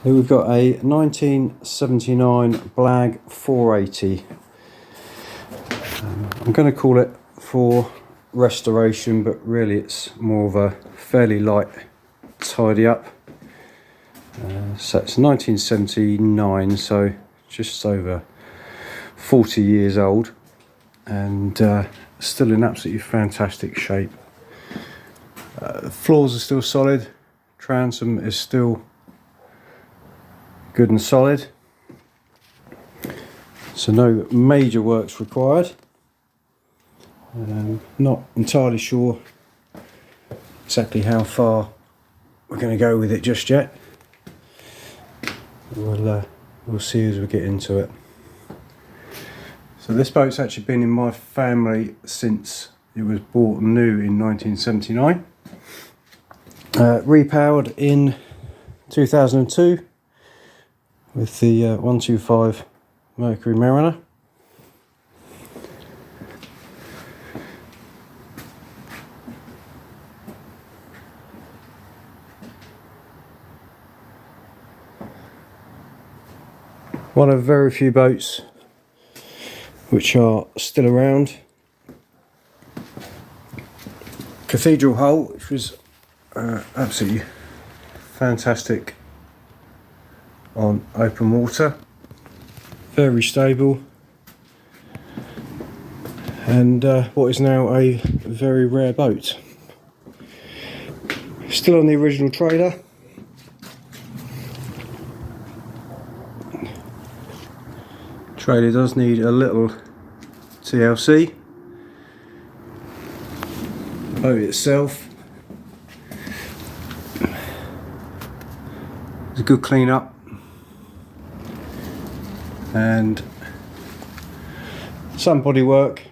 Here we've got a 1979 Blagg 480. I'm going to call it for restoration, but really it's more of a fairly light tidy up. So it's 1979, so just over 40 years old, and still in absolutely fantastic shape. Floors are still solid, transom is still good and solid, so no major works required. Not entirely sure exactly how far we're going to go with it just yet. We'll see as we get into it. So this boat's actually been in my family since it was bought new in 1979. Repowered in 2002 with the 125 Mercury Mariner. One of very few boats which are still around. Cathedral hull, which was absolutely fantastic on open water, very stable, and what is now a very rare boat. Still on the original trailer. Trailer does need a little TLC. The boat itself is a good clean up and some body work.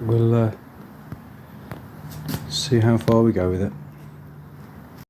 We'll see how far we go with it.